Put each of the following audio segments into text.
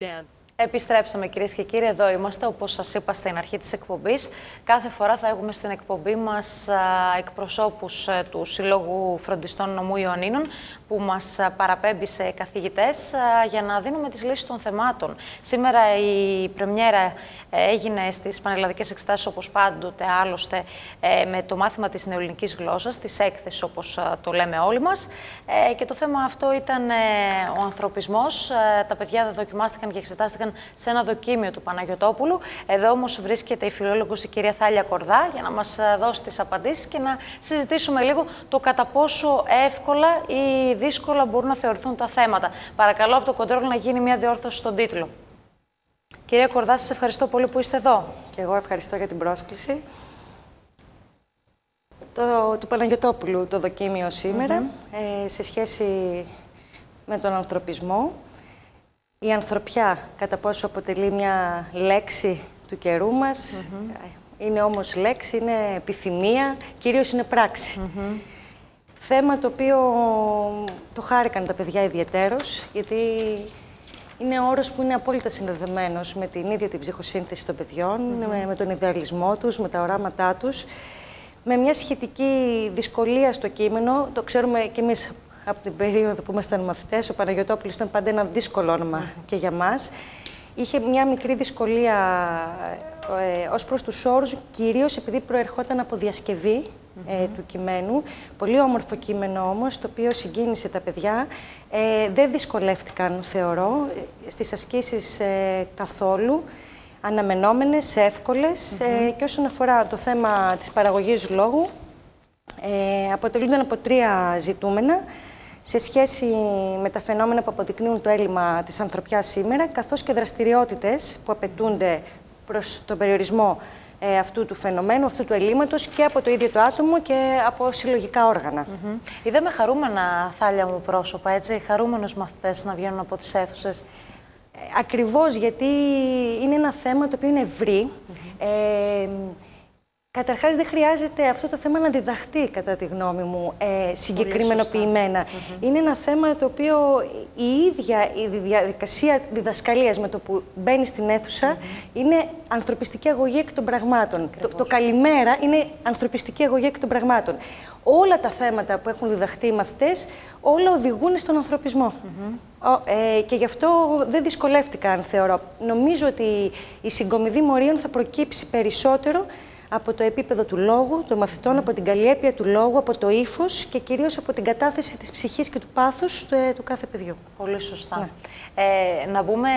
Dance. Επιστρέψαμε, κυρίες και κύριοι, εδώ είμαστε. Όπως σας είπα στην αρχή της εκπομπής, κάθε φορά θα έχουμε στην εκπομπή μας εκπροσώπους του Συλλόγου Φροντιστών Νομού Ιωαννίνων, που μας παραπέμπει σε καθηγητές για να δίνουμε τις λύσεις των θεμάτων. Σήμερα η πρεμιέρα έγινε στις πανελλαδικές εξετάσεις, όπως πάντοτε, άλλωστε, με το μάθημα της νεοελληνικής γλώσσας, της έκθεσης, όπως το λέμε όλοι μας. Και το θέμα αυτό ήταν ο ανθρωπισμός. Τα παιδιά δοκιμάστηκαν και εξετάστηκαν σε ένα δοκίμιο του Παναγιωτόπουλου. Εδώ όμως βρίσκεται η φιλόλογος η κυρία Θάλια Κορδά για να μας δώσει τις απαντήσεις και να συζητήσουμε λίγο το κατά πόσο εύκολα ή δύσκολα μπορούν να θεωρηθούν τα θέματα. Παρακαλώ από το κοντρόλ να γίνει μια διόρθωση στον τίτλο. Κυρία Κορδά, σας ευχαριστώ πολύ που είστε εδώ. Και εγώ ευχαριστώ για την πρόσκληση. Του Παναγιωτόπουλου το δοκίμιο σήμερα, σε σχέση με τον ανθρωπισμό. Η ανθρωπιά, κατά πόσο αποτελεί μια λέξη του καιρού μας, είναι όμως λέξη, είναι επιθυμία, κυρίως είναι πράξη. Θέμα το οποίο το χάρηκαν τα παιδιά ιδιαιτέρως, γιατί είναι όρος που είναι απόλυτα συνδεδεμένος με την ίδια την ψυχοσύνθεση των παιδιών, με τον ιδεαλισμό τους, με τα οράματά τους, με μια σχετική δυσκολία στο κείμενο. Το ξέρουμε κι εμείς από την περίοδο που ήμασταν μαθητές. Ο Παναγιωτόπουλος ήταν πάντα ένα δύσκολο όνομα και για μας. Είχε μια μικρή δυσκολία ως προς τους όρους, κυρίως επειδή προερχόταν από διασκευή του κειμένου. Πολύ όμορφο κείμενο όμως, το οποίο συγκίνησε τα παιδιά. Δεν δυσκολεύτηκαν, θεωρώ, στις ασκήσεις καθόλου. Αναμενόμενες, εύκολες. Και όσον αφορά το θέμα της παραγωγής λόγου, αποτελούνταν από τρία ζητούμενα σε σχέση με τα φαινόμενα που αποδεικνύουν το έλλειμμα της ανθρωπιάς σήμερα, καθώς και δραστηριότητες που απαιτούνται προς τον περιορισμό αυτού του φαινομένου, αυτού του ελλείμματος και από το ίδιο το άτομο και από συλλογικά όργανα. Είδαμε χαρούμενα, Θάλια μου, πρόσωπα, έτσι, χαρούμενους μαθητές να βγαίνουν από τις αίθουσες. Ακριβώς, γιατί είναι ένα θέμα το οποίο είναι ευρύ. Καταρχάς, δεν χρειάζεται αυτό το θέμα να διδαχτεί, κατά τη γνώμη μου, συγκεκριμενοποιημένα. Είναι ένα θέμα το οποίο η ίδια η διαδικασία διδασκαλίας με το που μπαίνει στην αίθουσα είναι ανθρωπιστική αγωγή εκ των πραγμάτων. Το καλημέρα είναι ανθρωπιστική αγωγή εκ των πραγμάτων. Όλα τα θέματα που έχουν διδαχτεί οι μαθητές, όλα οδηγούν στον ανθρωπισμό. Και γι' αυτό δεν δυσκολεύτηκαν, θεωρώ. Νομίζω ότι η συγκομιδή μορίων θα προκύψει περισσότερο από το επίπεδο του λόγου, των μαθητών, από την καλλιέπεια του λόγου, από το ύφος και κυρίως από την κατάθεση της ψυχής και του πάθους του κάθε παιδιού. Πολύ σωστά. Να μπούμε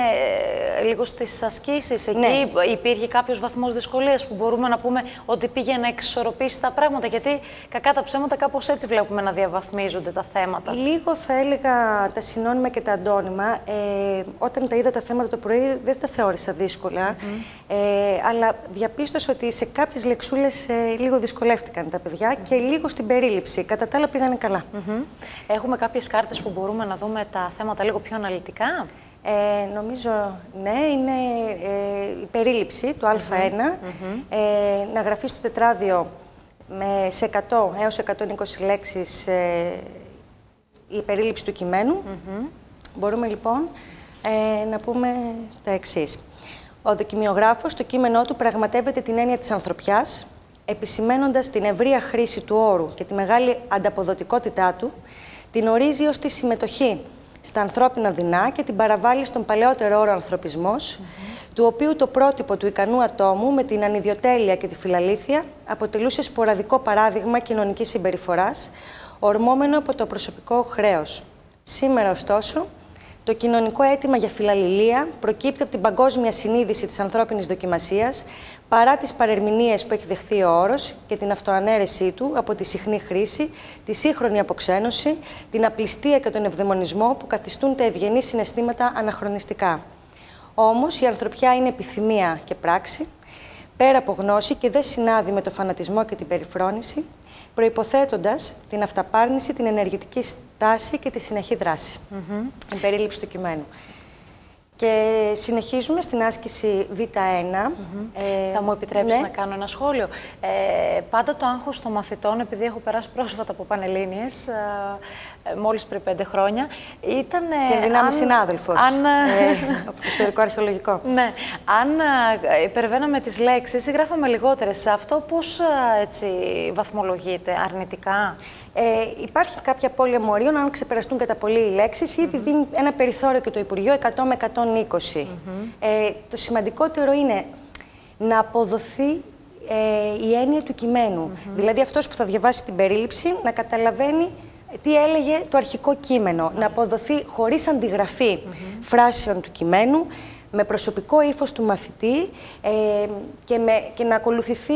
λίγο στις ασκήσεις. Εκεί υπήρχε κάποιος βαθμός δυσκολίας που μπορούμε να πούμε ότι πήγε να εξισορροπήσει τα πράγματα, γιατί κακά τα ψέματα κάπως έτσι βλέπουμε να διαβαθμίζονται τα θέματα. Λίγο θα έλεγα τα συνώνυμα και τα αντώνυμα. Όταν τα είδα τα θέματα το πρωί δεν τα θεώρησα δύσκολα, αλλά διαπίστωσα ότι σε κάποιες λεξούλες λίγο δυσκολεύτηκαν τα παιδιά και λίγο στην περίληψη. Κατά τα άλλα πήγανε καλά. Έχουμε κάποιες κάρτες που μπορούμε να δούμε τα θέματα λίγο πιο αναλυτικά. Νομίζω, ναι, είναι η περίληψη του Α1. Να γραφεί στο τετράδιο σε 100 έως 120 λέξεις η περίληψη του κειμένου. Μπορούμε λοιπόν να πούμε τα εξής. Ο δοκιμιογράφος στο κείμενό του πραγματεύεται την έννοια της ανθρωπιάς, επισημαίνοντας την ευρεία χρήση του όρου και τη μεγάλη ανταποδοτικότητά του, την ορίζει ως τη συμμετοχή στα ανθρώπινα δεινά και την παραβάλλει στον παλαιότερο όρο ανθρωπισμός, του οποίου το πρότυπο του ικανού ατόμου με την ανιδιοτέλεια και τη φιλαλήθεια αποτελούσε σποραδικό παράδειγμα κοινωνικής συμπεριφοράς, ορμόμενο από το προσωπικό χρέος. Σήμερα, ωστόσο, το κοινωνικό αίτημα για φιλαλληλία προκύπτει από την παγκόσμια συνείδηση της ανθρώπινης δοκιμασίας, παρά τις παρερμηνίες που έχει δεχθεί ο όρος και την αυτοανέρεσή του από τη συχνή χρήση, τη σύγχρονη αποξένωση, την απληστία και τον ευδαιμονισμό που καθιστούν τα ευγενή συναισθήματα αναχρονιστικά. Όμως η ανθρωπιά είναι επιθυμία και πράξη, πέρα από γνώση και δεν συνάδει με το φανατισμό και την περιφρόνηση, προϋποθέτοντας την αυταπάρνηση, την ενεργητική στάση και τη συνεχή δράση. Η περίληψη του κειμένου. Και συνεχίζουμε στην άσκηση Β1. Θα μου επιτρέψεις ναι. να κάνω ένα σχόλιο. Πάντα το άγχος των μαθητών, επειδή έχω περάσει πρόσφατα από Πανελλήνιες, μόλις πριν 5 χρόνια, ήταν... Και δυνάμει συνάδελφος από το ιστορικό αρχαιολογικό. Ναι. Αν υπερβαίναμε τις λέξεις ή γράφαμε λιγότερες, αυτό πώς έτσι βαθμολογείται, αρνητικά? Υπάρχει κάποια απώλεια μορίων, αν ξεπεραστούν κατά πολύ οι λέξεις, ήδη δίνει ένα περιθώριο και το Υπουργείο 100 με 120. Το σημαντικότερο είναι να αποδοθεί η έννοια του κειμένου. Δηλαδή αυτός που θα διαβάσει την περίληψη να καταλαβαίνει τι έλεγε το αρχικό κείμενο. Να αποδοθεί χωρίς αντιγραφή φράσεων του κειμένου, με προσωπικό ύφος του μαθητή και να ακολουθηθεί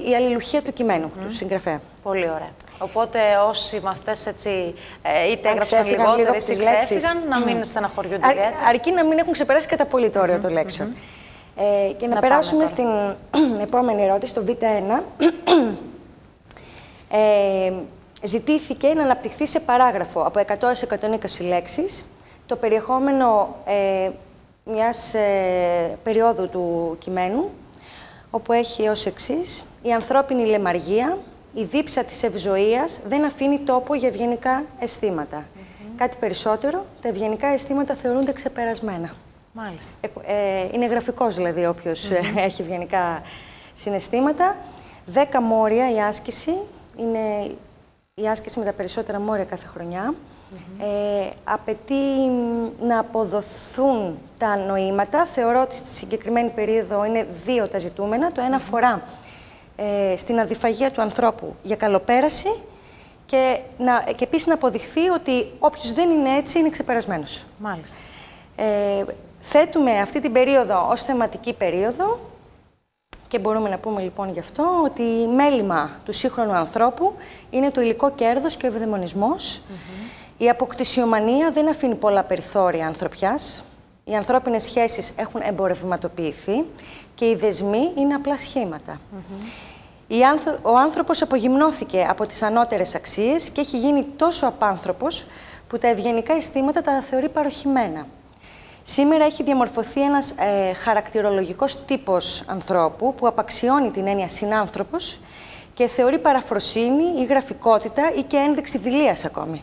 η αλληλουχία του κειμένου, του συγγραφέα. Πολύ ωραία. Οπότε όσοι μαθητές έτσι είτε έγραψαν λιγότερες ή ξέφυγαν, να μην στεναχωριούνται ιδιαίτερα. Αρκεί να μην έχουν ξεπεράσει κατά πολύ το όριο των λέξεων. Και να περάσουμε στην επόμενη ερώτηση, το Β1. Ζητήθηκε να αναπτυχθεί σε παράγραφο από 100 έως 120 λέξεις το περιεχόμενο μιας περίοδου του κειμένου, όπου έχει ως εξής: η ανθρώπινη λαιμαργία, η δίψα της ευζοίας δεν αφήνει τόπο για ευγενικά αισθήματα. Κάτι περισσότερο, τα ευγενικά αισθήματα θεωρούνται ξεπερασμένα. Μάλιστα. Είναι γραφικός δηλαδή όποιος έχει ευγενικά συναισθήματα. 10 μόρια η άσκηση, είναι η άσκηση με τα περισσότερα μόρια κάθε χρονιά. Απαιτεί να αποδοθούν τα νοήματα. Θεωρώ ότι στη συγκεκριμένη περίοδο είναι 2 τα ζητούμενα. Το ένα αφορά στην αδιφαγία του ανθρώπου για καλοπέραση και επίσης να αποδειχθεί ότι όποιος δεν είναι έτσι είναι ξεπερασμένος. Μάλιστα. Θέτουμε αυτή την περίοδο ως θεματική περίοδο και μπορούμε να πούμε λοιπόν γι' αυτό ότι μέλημα του σύγχρονου ανθρώπου είναι το υλικό κέρδος και ο ευδαιμονισμός. Η αποκτησιομανία δεν αφήνει πολλά περιθώρια ανθρωπιάς. Οι ανθρώπινες σχέσεις έχουν εμπορευματοποιηθεί και οι δεσμοί είναι απλά σχήματα. Ο άνθρωπος απογυμνώθηκε από τις ανώτερες αξίες και έχει γίνει τόσο απάνθρωπος που τα ευγενικά αισθήματα τα θεωρεί παροχημένα. Σήμερα έχει διαμορφωθεί ένας χαρακτηρολογικός τύπος ανθρώπου που απαξιώνει την έννοια συνάνθρωπος και θεωρεί παραφροσύνη ή γραφικότητα ή και ένδειξη δειλίας ακόμη.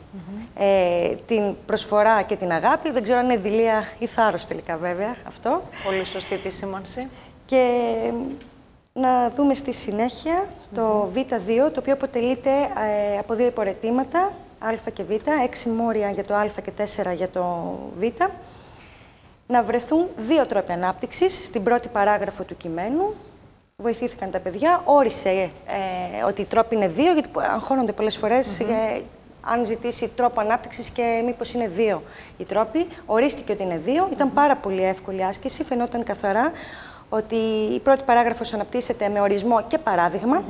Την προσφορά και την αγάπη, δεν ξέρω αν είναι δειλία ή θάρρος τελικά βέβαια αυτό. Πολύ σωστή επισήμανση. Και να δούμε στη συνέχεια το Β2, το οποίο αποτελείται από 2 υπορετήματα, Α και Β, 6 μόρια για το Α και 4 για το Β. Να βρεθούν 2 τρόποι ανάπτυξης στην πρώτη παράγραφο του κειμένου. Βοηθήθηκαν τα παιδιά, όρισε ότι οι τρόποι είναι 2, γιατί αγχώνονται πολλές φορές αν ζητήσει τρόπο ανάπτυξης και μήπως είναι 2 οι τρόποι. Ορίστηκε ότι είναι 2, ήταν πάρα πολύ εύκολη άσκηση, φαινόταν καθαρά ότι η πρώτη παράγραφος αναπτύσσεται με ορισμό και παράδειγμα.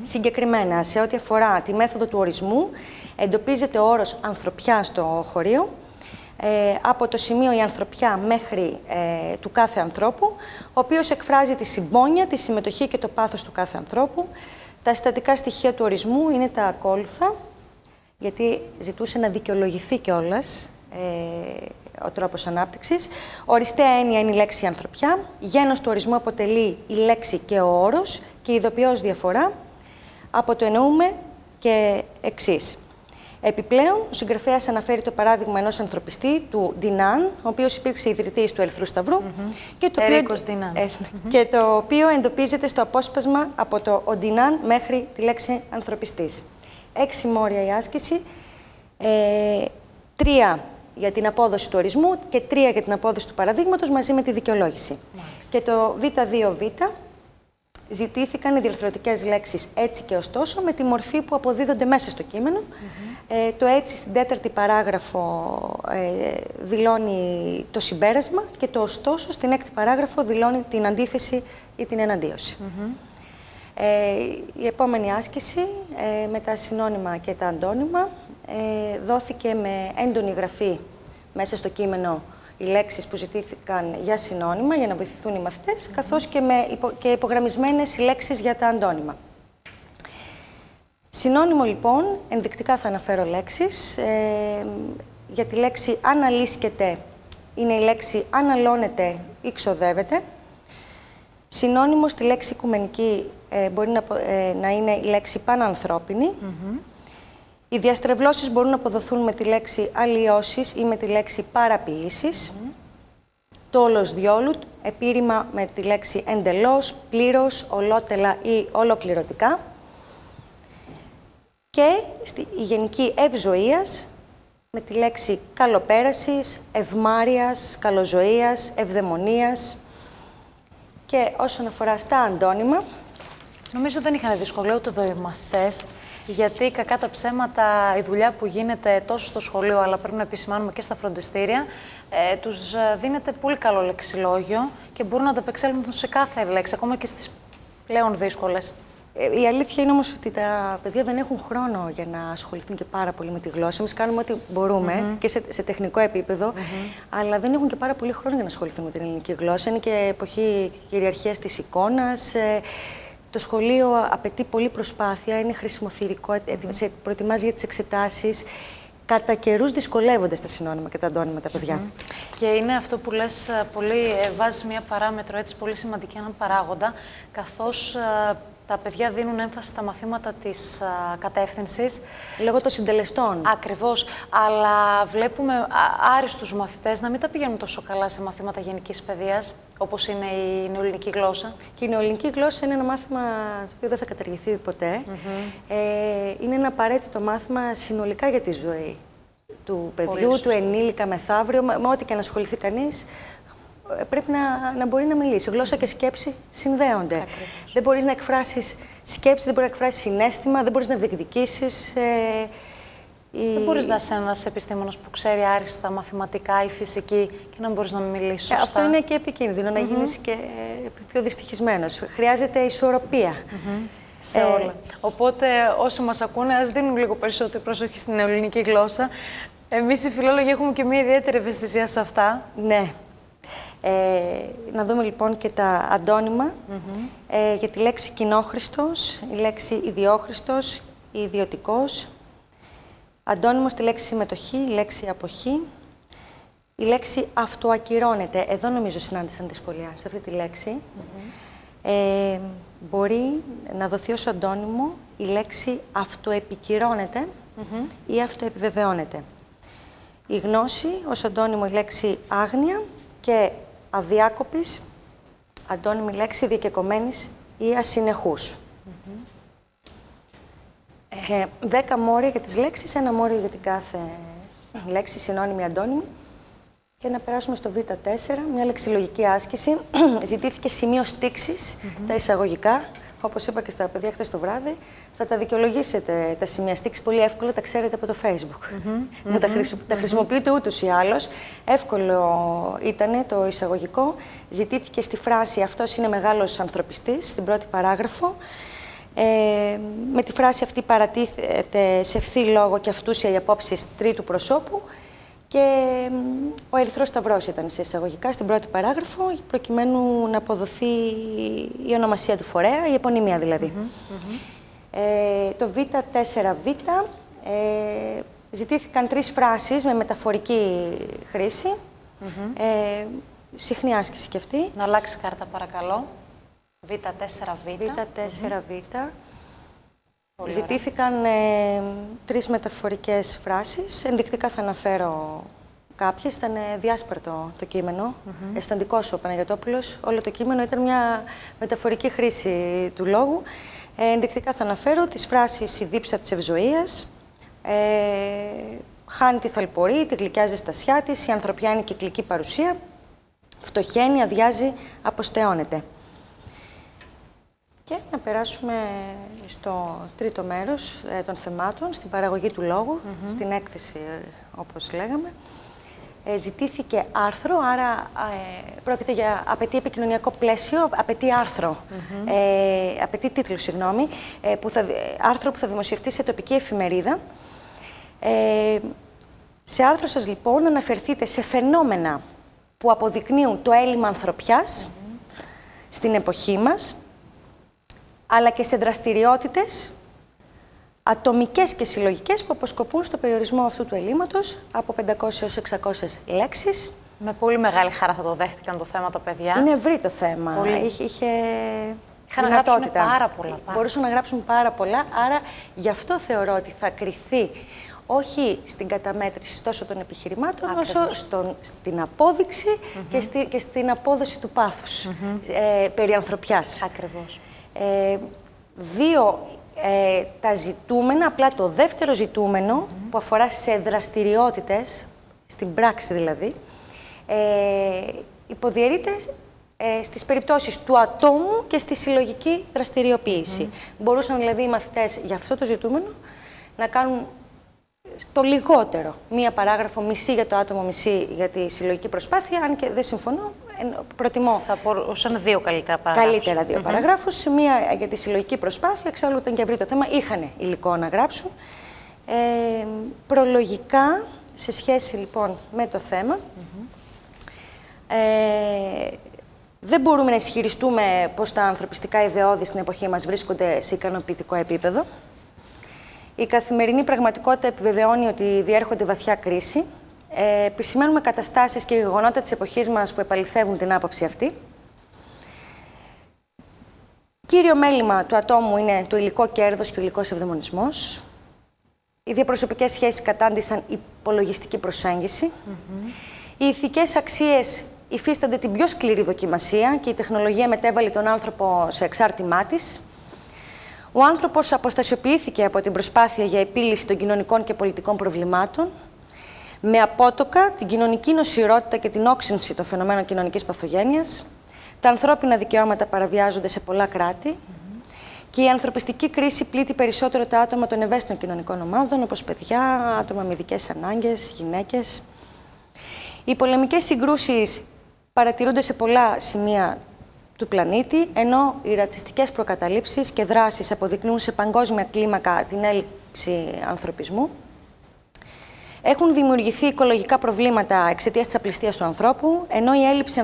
Συγκεκριμένα, σε ό,τι αφορά τη μέθοδο του ορισμού, εντοπίζεται ο όρος ανθρωπιά στο χωρίο, από το σημείο η ανθρωπιά μέχρι του κάθε ανθρώπου, ο οποίος εκφράζει τη συμπόνια, τη συμμετοχή και το πάθος του κάθε ανθρώπου. Τα συστατικά στοιχεία του ορισμού είναι τα ακόλουθα, γιατί ζητούσε να δικαιολογηθεί κιόλας ο τρόπος ανάπτυξης. Οριστέα έννοια είναι η λέξη ανθρωπιά. Γένος του ορισμού αποτελεί η λέξη και ο όρος και ειδοποιώς διαφορά. Από το εννοούμε και εξής. Επιπλέον, ο συγγραφέας αναφέρει το παράδειγμα ενός ανθρωπιστή, του Ντινάν, ο οποίος υπήρξε ιδρυτής του Ερυθρού Σταυρού και το οποίο εντοπίζεται στο απόσπασμα από το Ντινάν μέχρι τη λέξη ανθρωπιστής. 6 μόρια η άσκηση, 3 για την απόδοση του ορισμού και 3 για την απόδοση του παραδείγματος μαζί με τη δικαιολόγηση. Και το Β2Β ζητήθηκαν οι διαρθρωτικές λέξεις έτσι και ωστόσο με τη μορφή που αποδίδονται μέσα στο κείμενο. Το έτσι στην 4η παράγραφο δηλώνει το συμπέρασμα και το ωστόσο στην 6η παράγραφο δηλώνει την αντίθεση ή την εναντίωση. Η επόμενη άσκηση με τα συνώνυμα και τα αντώνυμα δόθηκε με έντονη γραφή μέσα στο κείμενο οι λέξεις που ζητήθηκαν για συνώνυμα για να βοηθηθούν οι μαθητές, καθώς και υπογραμμισμένες οι λέξεις για τα αντώνυμα. Συνώνυμο λοιπόν, ενδεικτικά θα αναφέρω λέξεις. Για τη λέξη αναλύσκεται είναι η λέξη αναλώνεται ή ξοδεύεται. Συνώνυμο στη λέξη οικουμενική μπορεί να είναι η λέξη πανανθρώπινη. Οι διαστρεβλώσεις μπορούν να αποδοθούν με τη λέξη αλλοιώσεις ή με τη λέξη παραποιήσεις. Το όλος διόλου, επίρρημα με τη λέξη εντελώς, πλήρως, ολότελα ή ολοκληρωτικά. Και η γενική ευζοίας με τη λέξη καλοπέρασης, ευμάρειας, καλοζωίας, ευδαιμονίας. Και όσον αφορά στα αντώνυμα... Νομίζω δεν είχαν δυσκολία ούτε εδώ οι μαθητές, γιατί κακά τα ψέματα, η δουλειά που γίνεται τόσο στο σχολείο, αλλά πρέπει να επισημάνουμε και στα φροντιστήρια, τους δίνεται πολύ καλό λεξιλόγιο και μπορούν να ανταπεξέλθουν σε κάθε λέξη, ακόμα και στις πλέον δύσκολες. Η αλήθεια είναι όμως ότι τα παιδιά δεν έχουν χρόνο για να ασχοληθούν και πάρα πολύ με τη γλώσσα. Εμείς κάνουμε ό,τι μπορούμε και σε τεχνικό επίπεδο, αλλά δεν έχουν και πάρα πολύ χρόνο για να ασχοληθούν με την ελληνική γλώσσα. Είναι και εποχή κυριαρχίας της εικόνας. Το σχολείο απαιτεί πολλή προσπάθεια, είναι χρησιμοθυρικό, προετοιμάζει για τις εξετάσεις. Κατά καιρούς δυσκολεύονται στα συνώνυμα και τα αντώνυμα τα παιδιά. Και είναι αυτό που λες πολύ, βάζεις μια παράμετρο έτσι πολύ σημαντική, έναν παράγοντα, καθώς τα παιδιά δίνουν έμφαση στα μαθήματα της κατεύθυνσης. Λόγω των συντελεστών. Ακριβώς. Αλλά βλέπουμε άριστους μαθητές να μην τα πηγαίνουν τόσο καλά σε μαθήματα γενικής παιδείας, όπως είναι η νεοελληνική γλώσσα. Και η νεοελληνική γλώσσα είναι ένα μάθημα το οποίο δεν θα καταργηθεί ποτέ. Είναι ένα απαραίτητο μάθημα συνολικά για τη ζωή του παιδιού, του ενήλικα μεθαύριο, με ό,τι και να ασχοληθεί κανείς. Πρέπει να μπορεί να μιλήσει. Γλώσσα και σκέψη συνδέονται. Ακριβώς. Δεν μπορείς να εκφράσεις σκέψη, δεν μπορείς να εκφράσεις συναίσθημα, δεν μπορείς να διεκδικήσεις. Δεν μπορείς να είσαι ένας επιστήμονας που ξέρει άριστα μαθηματικά ή φυσική και να μπορείς να μιλήσεις σωστά. Αυτό είναι και επικίνδυνο, να γίνεις και πιο δυστυχισμένος. Χρειάζεται ισορροπία. Σε όλα. Οπότε όσοι μας ακούνε, ας δίνουν λίγο περισσότερη προσοχή στην νεοελληνική γλώσσα. Εμείς οι φιλόλογοι έχουμε και μια ιδιαίτερη ευαισθησία σε αυτά. Ναι. Να δούμε λοιπόν και τα αντώνυμα για τη λέξη κοινόχρηστος, η λέξη ιδιόχρηστος, ιδιωτικός. Αντώνυμο στη λέξη συμμετοχή, η λέξη αποχή. Η λέξη αυτοακυρώνεται. Εδώ νομίζω συνάντησαν δυσκολία σε αυτή τη λέξη. Μπορεί να δοθεί ως αντώνυμο η λέξη αυτοεπικυρώνεται ή αυτοεπιβεβαιώνεται. Η γνώση ως αντώνυμο η λέξη άγνοια και αδιάκοπης, αντώνυμη λέξη διακεκομένης ή ασυνεχούς. 10 μόρια για τις λέξεις, ένα μόριο για την κάθε λέξη, συνώνυμη, αντώνυμη. Και να περάσουμε στο Β4, μια λεξιλογική άσκηση. Ζητήθηκε σημείο στίξης, τα εισαγωγικά. Όπως είπα και στα παιδιά χθες το βράδυ, θα τα δικαιολογήσετε τα σημεία στίξης πολύ εύκολα, τα ξέρετε από το Facebook. Τα χρησιμοποιείτε ούτως ή άλλως. Εύκολο ήταν το εισαγωγικό. Ζητήθηκε στη φράση «Αυτός είναι μεγάλος ανθρωπιστής», στην πρώτη παράγραφο. Με τη φράση αυτή παρατίθεται σε ευθύ λόγο και αυτούσια οι απόψεις τρίτου προσώπου. Και ο Ερυθρός Σταυρός ήταν σε εισαγωγικά στην πρώτη παράγραφο, προκειμένου να αποδοθεί η ονομασία του φορέα, η επωνυμία δηλαδή. Το Β4Β ζητήθηκαν 3 φράσεις με μεταφορική χρήση. Συχνή άσκηση κι αυτή. Να αλλάξει κάρτα παρακαλώ. Β4Β. Β4Β. Ζητήθηκαν 3 μεταφορικές φράσεις. Ενδεικτικά θα αναφέρω κάποιες. Ήταν διάσπαρτο το κείμενο. Αισθαντικός ο Παναγιωτόπουλος. Όλο το κείμενο ήταν μια μεταφορική χρήση του λόγου. Ενδεικτικά θα αναφέρω τις φράσεις «Η δίψα της ευζοίας», «Χάνει τη θαλπορή, τη γλυκιά ζεστασιά της», «Η ανθρωπιά είναι κυκλική παρουσία», «Φτωχαίνει, αδειάζει, αποστεώνεται». Και να περάσουμε στο τρίτο μέρος των θεμάτων, στην παραγωγή του λόγου, στην έκθεση, όπως λέγαμε. Ζητήθηκε άρθρο, άρα πρόκειται για απαιτεί επικοινωνιακό πλαίσιο, απαιτεί άρθρο, απαιτεί τίτλο, συγγνώμη, άρθρο που θα δημοσιευτεί σε τοπική εφημερίδα. Σε άρθρο σας, λοιπόν, αναφερθείτε σε φαινόμενα που αποδεικνύουν το έλλειμμα ανθρωπιάς στην εποχή μας, αλλά και σε δραστηριότητες ατομικές και συλλογικές που αποσκοπούν στο περιορισμό αυτού του ελλείμματος από 500 έως 600 λέξεις. Με πολύ μεγάλη χαρά θα το δέχτηκαν το θέμα τα παιδιά. Είναι ευρύ το θέμα. Είχαν να γράψουν πάρα πολλά. Μπορούσαν να γράψουν πάρα πολλά, άρα γι' αυτό θεωρώ ότι θα κριθεί όχι στην καταμέτρηση τόσο των επιχειρημάτων, όσο στην απόδειξη και στην απόδοση του πάθους περί ανθρωπιάς. Ακριβώς. Δύο τα ζητούμενα, απλά το δεύτερο ζητούμενο που αφορά σε δραστηριότητες, στην πράξη δηλαδή, υποδιαιρείται στις περιπτώσεις του ατόμου και στη συλλογική δραστηριοποίηση. Μπορούσαν δηλαδή οι μαθητές για αυτό το ζητούμενο να κάνουν το λιγότερο μία παράγραφο, μισή για το άτομο, μισή για τη συλλογική προσπάθεια, αν και δεν συμφωνώ, προτιμώ. Θα μπορούσαν δύο καλύτερα παραγράφους. Καλύτερα δύο παραγράφους, μία για τη συλλογική προσπάθεια, εξάλλου ήταν και ευρύ το θέμα, είχαν υλικό να γράψουν. Προλογικά, σε σχέση λοιπόν με το θέμα, δεν μπορούμε να ισχυριστούμε πως τα ανθρωπιστικά ιδεώδη στην εποχή μας βρίσκονται σε ικανοποιητικό επίπεδο. Η καθημερινή πραγματικότητα επιβεβαιώνει ότι διέρχονται βαθιά κρίση. Επισημαίνουμε καταστάσεις και γεγονότα της εποχής μας που επαληθεύουν την άποψη αυτή. Κύριο μέλημα του ατόμου είναι το υλικό κέρδος και ο υλικός ευδαιμονισμός. Οι διαπροσωπικές σχέσεις κατάντησαν υπολογιστική προσέγγιση. Οι ηθικές αξίες υφίστανται την πιο σκληρή δοκιμασία και η τεχνολογία μετέβαλε τον άνθρωπο σε εξάρτημά της. Ο άνθρωπος αποστασιοποιήθηκε από την προσπάθεια για επίλυση των κοινωνικών και πολιτικών προβλημάτων, με απότοκα την κοινωνική νοσηρότητα και την όξυνση των φαινομένων κοινωνικής παθογένειας. Τα ανθρώπινα δικαιώματα παραβιάζονται σε πολλά κράτη και η ανθρωπιστική κρίση πλήττει περισσότερο τα άτομα των ευαίσθητων κοινωνικών ομάδων, όπως παιδιά, άτομα με ειδικές ανάγκες, γυναίκες. Οι πολεμικές συγκρούσεις παρατηρούνται σε πολλά σημεία του πλανήτη, ενώ οι ρατσιστικές προκαταλήψεις και δράσεις αποδεικνύουν σε παγκόσμια κλίμακα την έλλειψη ανθρωπισμού. Έχουν δημιουργηθεί οικολογικά προβλήματα εξαιτίας της απληστίας του ανθρώπου, ενώ η έλλειψη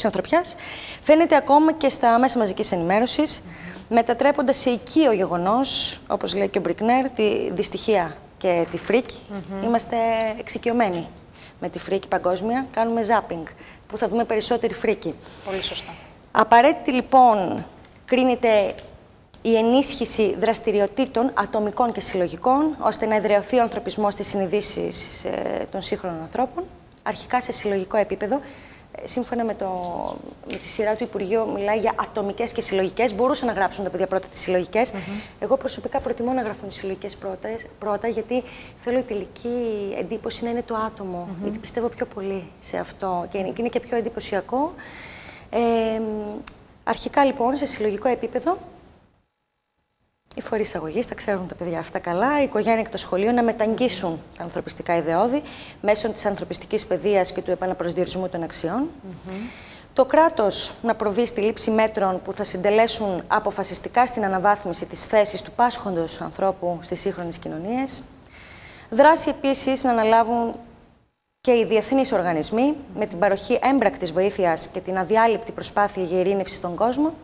ανθρωπιάς φαίνεται ακόμα και στα μέσα μαζικής ενημέρωσης, μετατρέποντας σε οικείο γεγονός, όπως λέει και ο Μπρικνέρ, τη δυστυχία και τη φρίκη. Είμαστε εξοικειωμένοι με τη φρίκη παγκόσμια, κάνουμε ζάπινγκ, που θα δούμε περισσότερη φρίκη. Πολύ σωστά. Απαραίτητη λοιπόν κρίνεται η ενίσχυση δραστηριοτήτων ατομικών και συλλογικών, ώστε να εδραιωθεί ο ανθρωπισμός στις συνειδήσεις των σύγχρονων ανθρώπων, αρχικά σε συλλογικό επίπεδο. Σύμφωνα με τη σειρά του Υπουργείου, μιλάει για ατομικές και συλλογικές. Μπορούσαν να γράψουν τα παιδιά πρώτα τις συλλογικές. Εγώ προσωπικά προτιμώ να γράφουν οι συλλογικές πρώτα, γιατί θέλω η τελική εντύπωση να είναι το άτομο. Γιατί πιστεύω πιο πολύ σε αυτό και είναι και πιο εντυπωσιακό. Αρχικά λοιπόν, σε συλλογικό επίπεδο, οι φορείς αγωγής, τα ξέρουν τα παιδιά αυτά καλά, η οικογένεια και το σχολείο να μεταγγίσουν τα ανθρωπιστικά ιδεώδη μέσω της ανθρωπιστικής παιδείας και του επαναπροσδιορισμού των αξιών. Το κράτος να προβεί στη λήψη μέτρων που θα συντελέσουν αποφασιστικά στην αναβάθμιση της θέσης του πάσχοντος ανθρώπου στις σύγχρονες κοινωνίες. Δράση επίσης να αναλάβουν και οι διεθνείς οργανισμοί με την παροχή έμπρακτης βοήθειας και την αδιάλειπτη προσπάθεια για ειρήνευση στον κόσμο.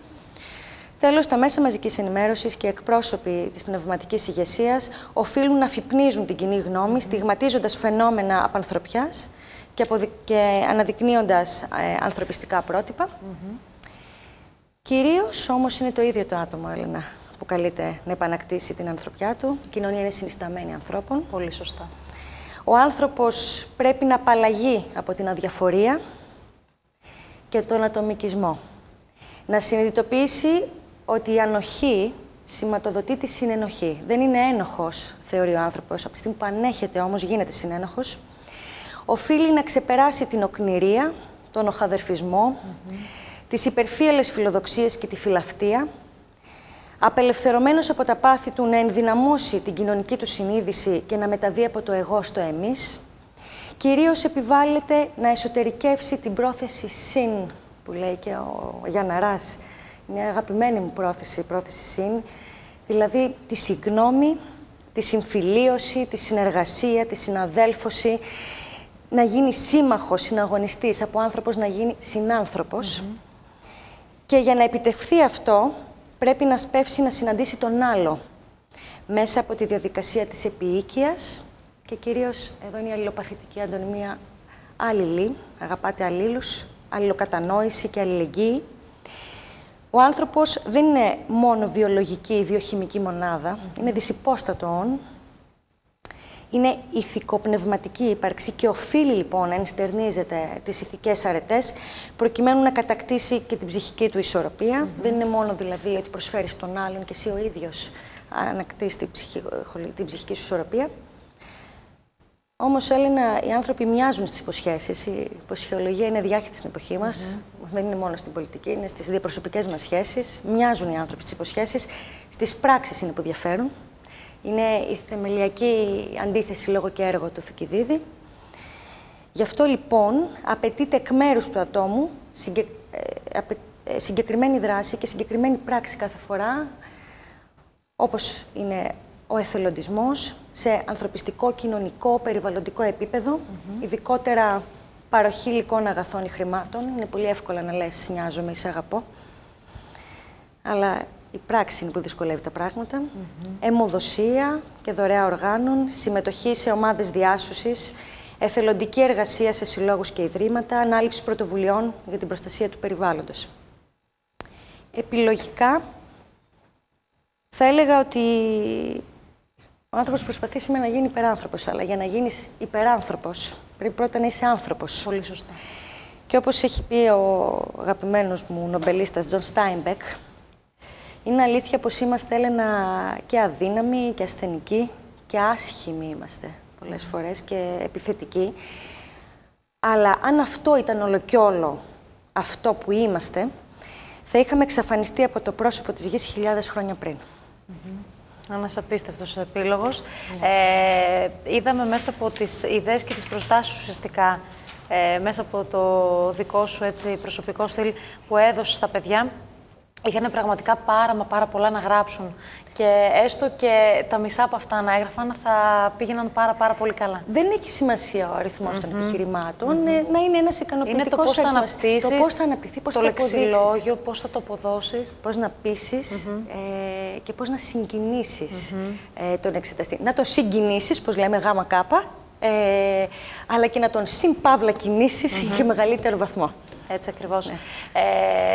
Τέλος, τα μέσα μαζικής ενημέρωσης και εκπρόσωποι της πνευματικής ηγεσίας οφείλουν να αφυπνίζουν την κοινή γνώμη, στιγματίζοντας φαινόμενα απανθρωπιάς και αναδεικνύοντας ανθρωπιστικά πρότυπα. Κυρίως όμως είναι το ίδιο το άτομο, Έλληνα, που καλείται να επανακτήσει την ανθρωπιά του. Η κοινωνία είναι συνισταμένη ανθρώπων. Πολύ σωστά. Ο άνθρωπος πρέπει να απαλλαγεί από την αδιαφορία και τον ατομικισμό. Να συνειδητοποιήσει ότι η ανοχή σηματοδοτεί τη συνενοχή. Δεν είναι ένοχος, θεωρεί ο άνθρωπος. Από τη στιγμή που ανέχεται όμως, γίνεται συνένοχος. Οφείλει να ξεπεράσει την οκνηρία, τον οχαδερφισμό, τις υπερφύαλες φιλοδοξίες και τη φιλαυτία, απελευθερωμένος από τα πάθη του να ενδυναμώσει την κοινωνική του συνείδηση και να μεταβεί από το εγώ στο εμείς. Κυρίως επιβάλλεται να εσωτερικεύσει την πρόθεση συν, που λέει και ο Γιανναράς. Μια αγαπημένη μου πρόθεση, η πρόθεση συν, δηλαδή τη συγγνώμη, τη συμφιλίωση, τη συνεργασία, τη συναδέλφωση, να γίνει σύμμαχος, συναγωνιστής, από άνθρωπος να γίνει συνάνθρωπος. Και για να επιτευχθεί αυτό, πρέπει να σπεύσει να συναντήσει τον άλλο, μέσα από τη διαδικασία της επιοίκειας και κυρίως, εδώ είναι η αλληλοπαθητική αντωνυμία, άλληλοι, αγαπάτε αλλήλους, αλληλοκατανόηση και αλληλεγγύη. Ο άνθρωπος δεν είναι μόνο βιολογική ή βιοχημική μονάδα, είναι δυσυπόστατο. Είναι ηθικοπνευματική ύπαρξη και οφείλει λοιπόν να ενστερνίζεται τις ηθικές αρετές προκειμένου να κατακτήσει και την ψυχική του ισορροπία. Δεν είναι μόνο δηλαδή ότι προσφέρει στον άλλον και εσύ ο ίδιος ανακτήσεις την ψυχική σου ισορροπία. Όμως, Έλενα, οι άνθρωποι μοιάζουν στις υποσχέσεις. Η υποσχεολογία είναι διάχυτη στην εποχή μας. Δεν είναι μόνο στην πολιτική, είναι στις διαπροσωπικές μας σχέσεις. Μοιάζουν οι άνθρωποι στις υποσχέσεις. Στις πράξεις είναι που διαφέρουν. Είναι η θεμελιακή αντίθεση λόγο και έργο του Θουκυδίδη. Γι' αυτό λοιπόν απαιτείται εκ μέρους του ατόμου συγκεκριμένη δράση και συγκεκριμένη πράξη κάθε φορά, όπως είναι ο εθελοντισμός σε ανθρωπιστικό, κοινωνικό, περιβαλλοντικό επίπεδο, ειδικότερα παροχή υλικών αγαθών ή χρημάτων. Είναι πολύ εύκολο να λες νοιάζομαι ή σε αγαπώ, αλλά η πράξη είναι που δυσκολεύει τα πράγματα. Αιμοδοσία και δωρεά οργάνων, συμμετοχή σε ομάδες διάσωσης, εθελοντική εργασία σε συλλόγους και ιδρύματα, ανάληψη πρωτοβουλειών για την προστασία του περιβάλλοντος. Επιλογικά, θα έλεγα ότι ο άνθρωπος προσπαθεί σήμερα να γίνει υπεράνθρωπος, αλλά για να γίνεις υπεράνθρωπος πρέπει πρώτα να είσαι άνθρωπος. Πολύ σωστά. Και όπως έχει πει ο αγαπημένος μου νομπελίστας Τζον Στάινμπεκ, είναι αλήθεια πως είμαστε, Έλενα, και αδύναμοι και ασθενικοί και άσχημοι είμαστε πολλές φορές και επιθετικοί. Αλλά αν αυτό ήταν όλο κι όλο αυτό που είμαστε, θα είχαμε εξαφανιστεί από το πρόσωπο της γης χιλιάδες χρόνια πριν. Ένας απίστευτος επίλογος. Είδαμε μέσα από τις ιδέες και τις προτάσεις ουσιαστικά, μέσα από το δικό σου έτσι, προσωπικό στυλ που έδωσες στα παιδιά, είχαν πραγματικά πάρα πολλά να γράψουν. Και έστω και τα μισά από αυτά να έγραφαν θα πήγαιναν πάρα πολύ καλά. Δεν έχει σημασία ο αριθμός των επιχειρημάτων, να είναι ένας ικανοποιητικός. Είναι το πώς θα αναπτύσσεις, το πώς θα αναπτυχθεί, πώς το θα λεξιλόγιο, πώς θα το αποδώσεις. Πώς να πείσεις και πώς να συγκινήσεις τον εξεταστή. Να τον συγκινήσεις, πώς λέμε γάμα κάπα, αλλά και να τον συμπαύλα κινήσεις για μεγαλύτερο βαθμό. Έτσι ακριβώς. Ναι.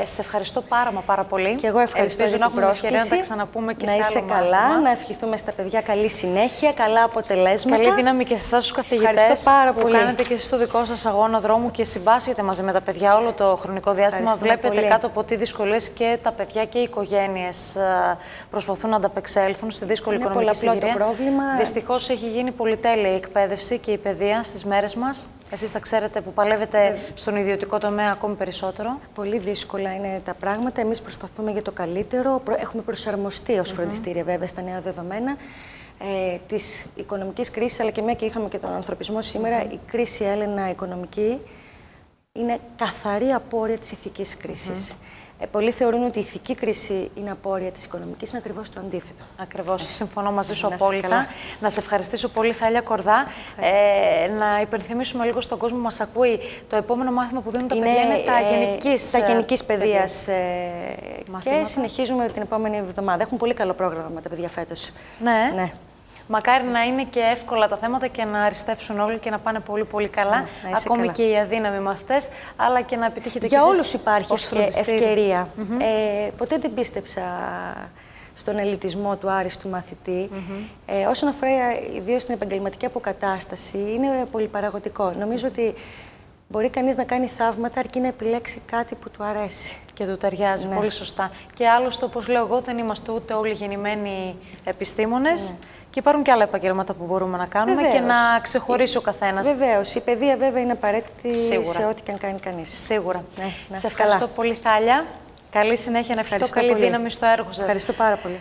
Σε ευχαριστώ πάρα πολύ. Και εγώ ευχαριστώ για την πρόσκληση. Να τα ξαναπούμε και να σε άλλο είσαι καλά, μάθημα. να ευχηθούμε στα παιδιά καλή συνέχεια, καλά αποτελέσματα. Καλή δύναμη και σε εσάς τους καθηγητές που κάνετε και εσείς το δικό σας αγώνα δρόμου και συμπάσχετε μαζί με τα παιδιά όλο το χρονικό διάστημα. Βλέπετε πολύ κάτω από τι δυσκολίες και τα παιδιά και οι οικογένειες προσπαθούν να ανταπεξέλθουν στη δύσκολη οικονομική συγκυρία. Το πρόβλημα. Δυστυχώς έχει γίνει πολυτέλεια η εκπαίδευση και η παιδεία στις μέρες μας. Εσείς τα ξέρετε που παλεύετε στον ιδιωτικό τομέα ακόμη περισσότερο. Πολύ δύσκολα είναι τα πράγματα. Εμείς προσπαθούμε για το καλύτερο. Έχουμε προσαρμοστεί ως φροντιστήρια βέβαια στα νέα δεδομένα της οικονομικής κρίσης, αλλά και μια και είχαμε και τον ανθρωπισμό σήμερα, η κρίση, Έλενα, οικονομική είναι καθαρή απόρρια της ηθικής κρίσης. Πολλοί θεωρούν ότι η ηθική κρίση είναι απόρρια της οικονομικής, είναι ακριβώς το αντίθετο. Ακριβώς, συμφωνώ μαζί σου απόλυτα. Να σε ευχαριστήσω πολύ, Θάλια Κορδά. Να υπενθυμίσουμε λίγο στον κόσμο που μας ακούει, το επόμενο μάθημα που δίνουν τα παιδιά είναι τα γενικής παιδείας. Και συνεχίζουμε την επόμενη εβδομάδα. Έχουν πολύ καλό πρόγραμμα τα παιδιά φέτος. Ναι. Μακάρι να είναι και εύκολα τα θέματα και να αριστεύσουν όλοι και να πάνε πολύ καλά. Ακόμη και οι αδύναμοι μαθητές, αλλά και να επιτύχετε και εσείς. Για όλους υπάρχει ευκαιρία. Ποτέ δεν πίστεψα στον ελιτισμό του άριστου μαθητή. Όσον αφορά ιδίως την επαγγελματική αποκατάσταση, είναι πολυπαραγωγικό. Νομίζω ότι μπορεί κανείς να κάνει θαύματα αρκεί να επιλέξει κάτι που του αρέσει. Και του ταιριάζει, πολύ σωστά. Και άλλωστε, όπως λέω εγώ, δεν είμαστε ούτε όλοι γεννημένοι επιστήμονες. Και υπάρχουν και άλλα επαγγέλματα που μπορούμε να κάνουμε και να ξεχωρίσει ο καθένας. Βεβαίως. Η παιδεία βέβαια είναι απαραίτητη σε ό,τι και αν κάνει κανείς. Σίγουρα. Σε ευχαριστώ πολύ, Θάλια. Καλή συνέχεια, να ευχηθώ καλή δύναμη στο έργο σας. Ευχαριστώ πάρα πολύ.